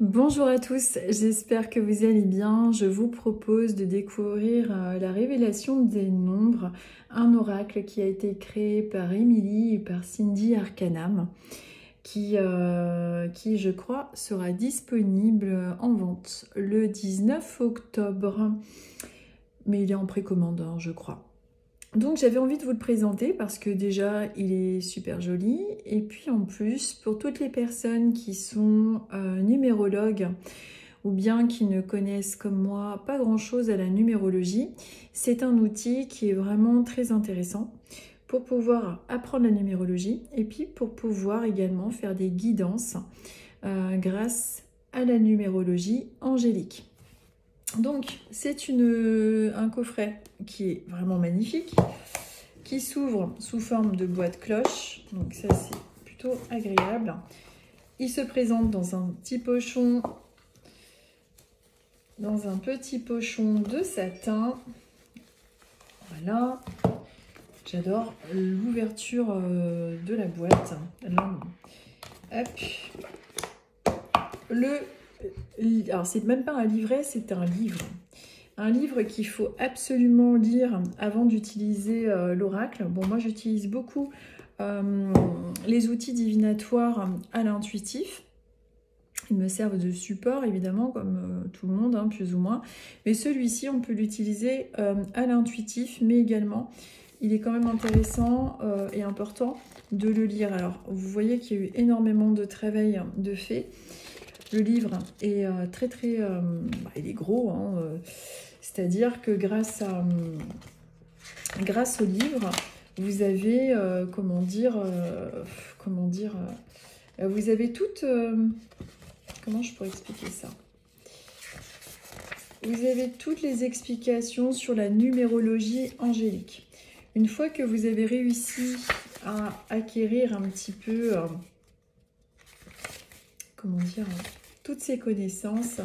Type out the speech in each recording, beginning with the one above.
Bonjour à tous, j'espère que vous allez bien. Je vous propose de découvrir la révélation des nombres, un oracle qui a été créé par Émilie et par Cindy Arcanam, qui, je crois, sera disponible en vente le 19 octobre. Mais il est en précommande, hein, je crois. Donc j'avais envie de vous le présenter parce que déjà il est super joli et puis en plus pour toutes les personnes qui sont numérologues ou bien qui ne connaissent comme moi pas grand chose à la numérologie, c'est un outil qui est vraiment très intéressant pour pouvoir apprendre la numérologie et puis pour pouvoir également faire des guidances grâce à la numérologie angélique. Donc c'est un coffret qui est vraiment magnifique, qui s'ouvre sous forme de boîte cloche, donc ça c'est plutôt agréable. Il se présente dans un petit pochon, de satin. Voilà, j'adore l'ouverture de la boîte. Hop. Alors c'est même pas un livret, c'est un livre. Un livre qu'il faut absolument lire avant d'utiliser l'oracle. Bon, moi j'utilise beaucoup les outils divinatoires à l'intuitif. Ils me servent de support évidemment comme tout le monde, hein, plus ou moins. Mais celui-ci on peut l'utiliser à l'intuitif, mais également il est quand même intéressant et important de le lire. Alors vous voyez qu'il y a eu énormément de travail de fait. Le livre est il est gros, hein, c'est-à-dire que grâce au livre, vous avez, vous avez toute, comment je pourrais expliquer ça? Vous avez toutes les explications sur la numérologie angélique. Une fois que vous avez réussi à acquérir un petit peu, toutes ces connaissances,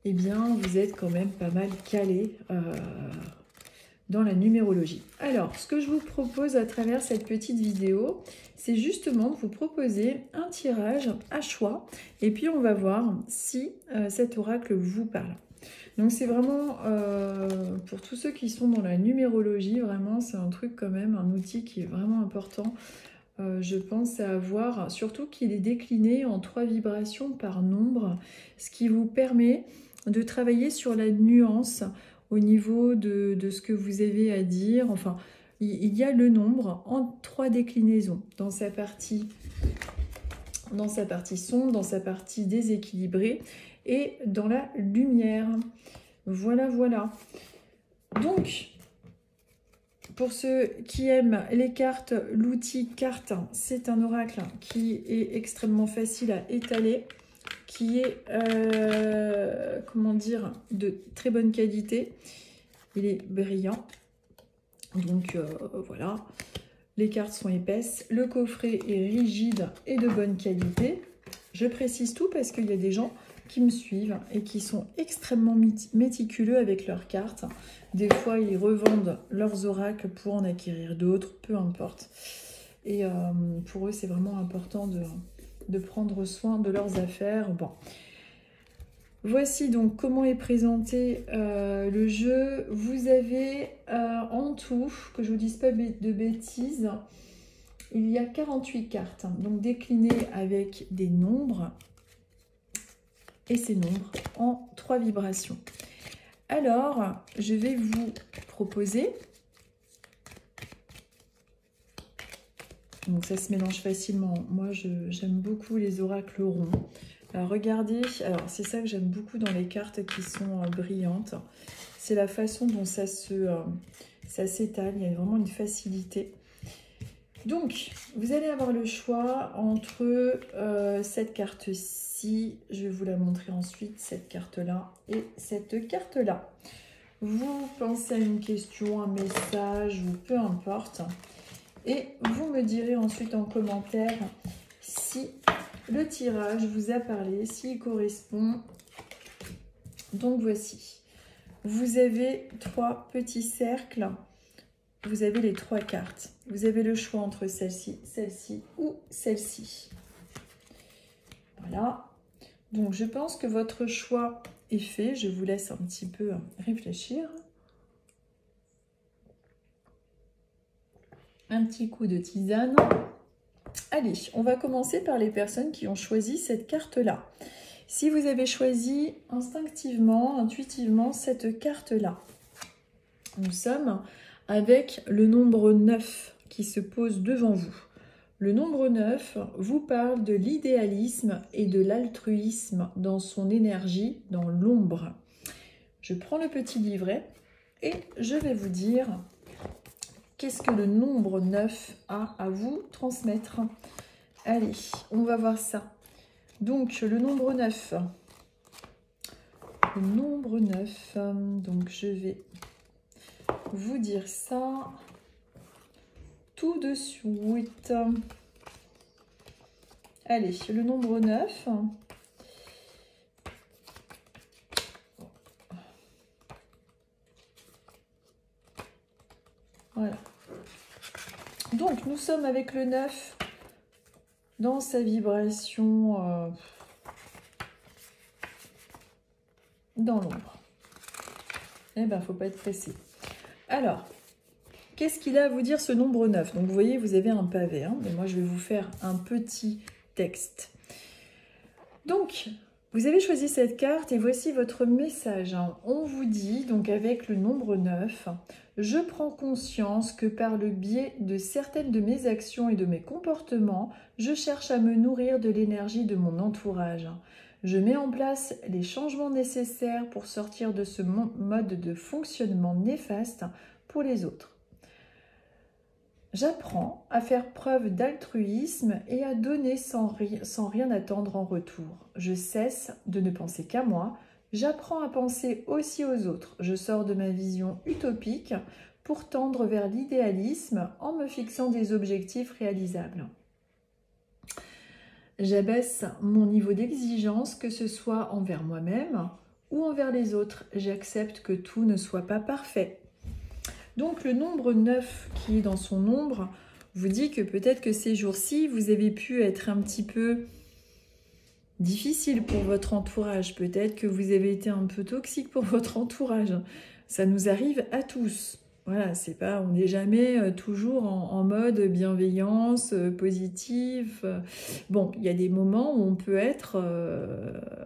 eh bien, vous êtes quand même pas mal calé dans la numérologie. Alors, ce que je vous propose à travers cette petite vidéo, c'est justement de vous proposer un tirage à choix. Et puis, on va voir si cet oracle vous parle. Donc, c'est vraiment, pour tous ceux qui sont dans la numérologie, vraiment, c'est un truc quand même, un outil qui est vraiment important. Je pense à avoir, surtout qu'il est décliné en 3 vibrations par nombre, ce qui vous permet de travailler sur la nuance au niveau de ce que vous avez à dire. Enfin, il y a le nombre en 3 déclinaisons dans sa partie sombre, dans sa partie déséquilibrée et dans la lumière. Voilà, voilà. Donc, pour ceux qui aiment les cartes, l'outil carte, c'est un oracle qui est extrêmement facile à étaler, qui est, de très bonne qualité. Il est brillant. Donc, voilà. Les cartes sont épaisses. Le coffret est rigide et de bonne qualité. Je précise tout parce qu'il y a des gens qui me suivent et qui sont extrêmement méticuleux avec leurs cartes. Des fois, ils revendent leurs oracles pour en acquérir d'autres, peu importe. Et pour eux, c'est vraiment important de prendre soin de leurs affaires. Bon. Voici donc comment est présenté le jeu. Vous avez en tout, que je ne vous dise pas de bêtises, il y a 48 cartes, donc déclinées avec des nombres. Et ces nombres en 3 vibrations. Alors, je vais vous proposer, donc ça se mélange facilement, moi j'aime beaucoup les oracles ronds. Alors regardez, alors c'est ça que j'aime beaucoup dans les cartes qui sont brillantes, c'est la façon dont ça s'étale, il y a vraiment une facilité. Donc, vous allez avoir le choix entre cette carte-ci, je vais vous la montrer ensuite, cette carte-là et cette carte-là. Vous pensez à une question, un message ou peu importe. Et vous me direz ensuite en commentaire si le tirage vous a parlé, s'il correspond. Donc voici, vous avez 3 petits cercles. Vous avez les 3 cartes. Vous avez le choix entre celle-ci, celle-ci ou celle-ci. Voilà. Donc, je pense que votre choix est fait. Je vous laisse un petit peu réfléchir. Un petit coup de tisane. Allez, on va commencer par les personnes qui ont choisi cette carte-là. Si vous avez choisi instinctivement, intuitivement cette carte-là, nous sommes avec le nombre 9 qui se pose devant vous. Le nombre 9 vous parle de l'idéalisme et de l'altruisme dans son énergie, dans l'ombre. Je prends le petit livret et je vais vous dire qu'est-ce que le nombre 9 a à vous transmettre. Allez, on va voir ça. Donc, le nombre 9. Le nombre 9. Donc, je vais vous dire ça tout de suite. Allez, le nombre 9. Voilà. Donc, nous sommes avec le 9 dans sa vibration dans l'ombre. Eh bien, il ne faut pas être pressé. Alors, qu'est-ce qu'il a à vous dire ce nombre 9? Donc, vous voyez, vous avez un pavé, hein, mais moi, je vais vous faire un petit texte. Donc, vous avez choisi cette carte et voici votre message. On vous dit, donc avec le nombre 9, je prends conscience que par le biais de certaines de mes actions et de mes comportements, je cherche à me nourrir de l'énergie de mon entourage. Je mets en place les changements nécessaires pour sortir de ce mode de fonctionnement néfaste pour les autres. J'apprends à faire preuve d'altruisme et à donner sans rien attendre en retour. Je cesse de ne penser qu'à moi. J'apprends à penser aussi aux autres. Je sors de ma vision utopique pour tendre vers l'idéalisme en me fixant des objectifs réalisables. J'abaisse mon niveau d'exigence, que ce soit envers moi-même ou envers les autres. J'accepte que tout ne soit pas parfait. Donc le nombre 9 qui est dans son ombre vous dit que peut-être que ces jours-ci, vous avez pu être un petit peu difficile pour votre entourage. Peut-être que vous avez été un peu toxique pour votre entourage. Ça nous arrive à tous. Voilà, c'est pas, on n'est jamais toujours en mode bienveillance, positif. Bon, il y a des moments où on peut être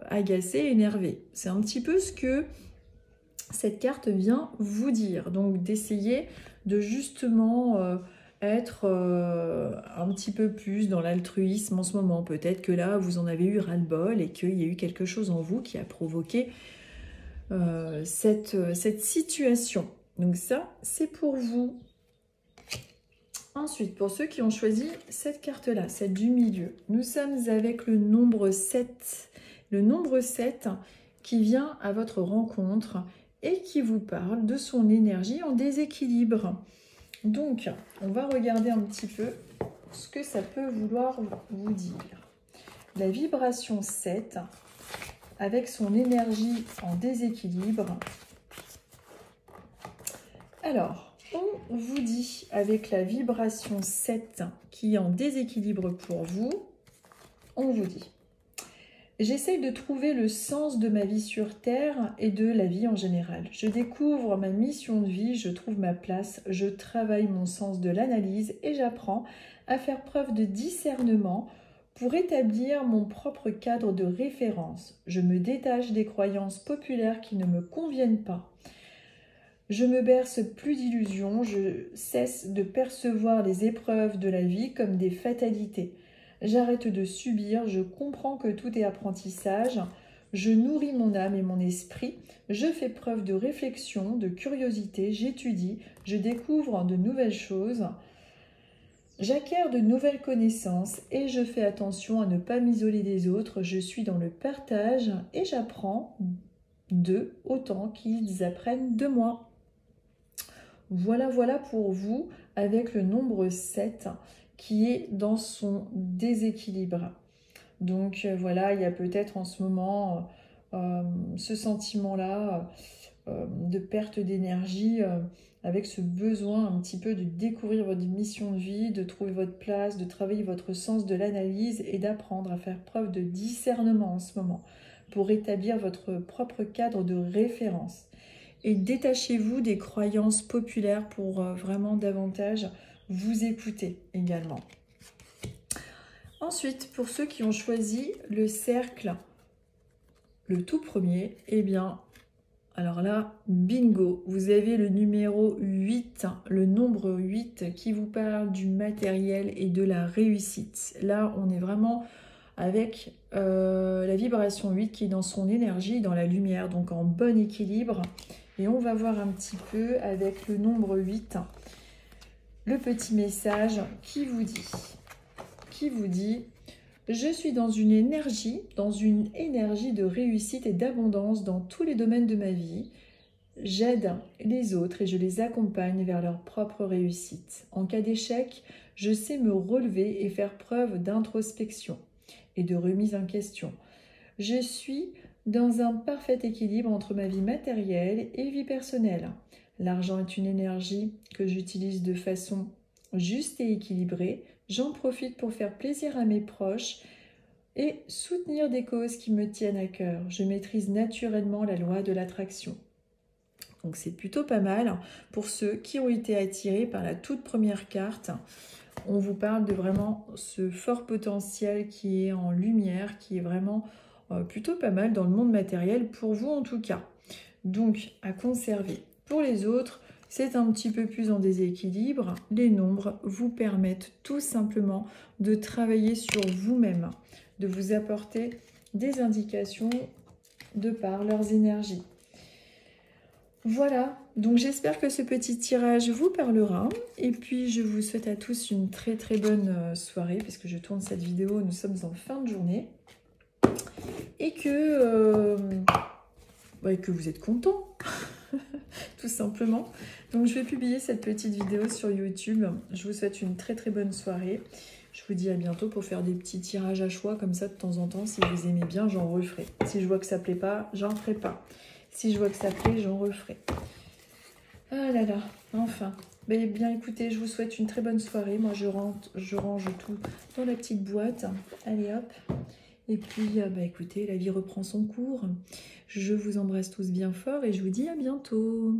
agacé, énervé. C'est un petit peu ce que cette carte vient vous dire. Donc d'essayer de justement être un petit peu plus dans l'altruisme en ce moment. Peut-être que là, vous en avez eu ras-le-bol et qu'il y a eu quelque chose en vous qui a provoqué cette situation. Donc ça, c'est pour vous. Ensuite, pour ceux qui ont choisi cette carte-là, celle du milieu, nous sommes avec le nombre 7. Le nombre 7 qui vient à votre rencontre et qui vous parle de son énergie en déséquilibre. Donc, on va regarder un petit peu ce que ça peut vouloir vous dire. La vibration 7, avec son énergie en déséquilibre. Alors, on vous dit, avec la vibration 7 qui est en déséquilibre pour vous, on vous dit: j'essaye de trouver le sens de ma vie sur Terre et de la vie en général. Je découvre ma mission de vie, je trouve ma place, je travaille mon sens de l'analyse et j'apprends à faire preuve de discernement pour établir mon propre cadre de référence. Je me détache des croyances populaires qui ne me conviennent pas. Je me berce plus d'illusions, je cesse de percevoir les épreuves de la vie comme des fatalités. J'arrête de subir, je comprends que tout est apprentissage, je nourris mon âme et mon esprit, je fais preuve de réflexion, de curiosité, j'étudie, je découvre de nouvelles choses, j'acquiers de nouvelles connaissances et je fais attention à ne pas m'isoler des autres, je suis dans le partage et j'apprends d'eux autant qu'ils apprennent de moi. Voilà, voilà pour vous avec le nombre 7 qui est dans son déséquilibre. Donc voilà, il y a peut-être en ce moment ce sentiment-là de perte d'énergie, avec ce besoin un petit peu de découvrir votre mission de vie, de trouver votre place, de travailler votre sens de l'analyse et d'apprendre à faire preuve de discernement en ce moment pour établir votre propre cadre de référence. Et détachez-vous des croyances populaires pour vraiment davantage vous écouter également. Ensuite, pour ceux qui ont choisi le cercle, le tout premier, eh bien, alors là, bingo, vous avez le numéro 8, le nombre 8 qui vous parle du matériel et de la réussite. Là, on est vraiment avec la vibration 8 qui est dans son énergie, dans la lumière, donc en bon équilibre. Et on va voir un petit peu avec le nombre 8, le petit message qui vous dit je suis dans une énergie de réussite et d'abondance dans tous les domaines de ma vie. J'aide les autres et je les accompagne vers leur propre réussite. En cas d'échec, je sais me relever et faire preuve d'introspection et de remise en question. Je suis dans un parfait équilibre entre ma vie matérielle et vie personnelle. L'argent est une énergie que j'utilise de façon juste et équilibrée. J'en profite pour faire plaisir à mes proches et soutenir des causes qui me tiennent à cœur. Je maîtrise naturellement la loi de l'attraction. Donc c'est plutôt pas mal pour ceux qui ont été attirés par la toute première carte. On vous parle de vraiment ce fort potentiel qui est en lumière, qui est vraiment plutôt pas mal dans le monde matériel, pour vous en tout cas. Donc à conserver. Pour les autres, c'est un petit peu plus en déséquilibre. Les nombres vous permettent tout simplement de travailler sur vous-même, de vous apporter des indications de par leurs énergies. Voilà, donc j'espère que ce petit tirage vous parlera. Et puis je vous souhaite à tous une très très bonne soirée, puisque je tourne cette vidéo, nous sommes en fin de journée. Et que vous êtes contents, tout simplement. Donc je vais publier cette petite vidéo sur YouTube. Je vous souhaite une très très bonne soirée. Je vous dis à bientôt pour faire des petits tirages à choix comme ça de temps en temps. Si vous aimez bien, j'en referai. Si je vois que ça plaît pas, j'en ferai pas. Si je vois que ça plaît, j'en referai. Ah là là, enfin. Mais bien écoutez, je vous souhaite une très bonne soirée. Moi je range tout dans la petite boîte. Allez hop. Et puis écoutez, la vie reprend son cours. Je vous embrasse tous bien fort et je vous dis à bientôt.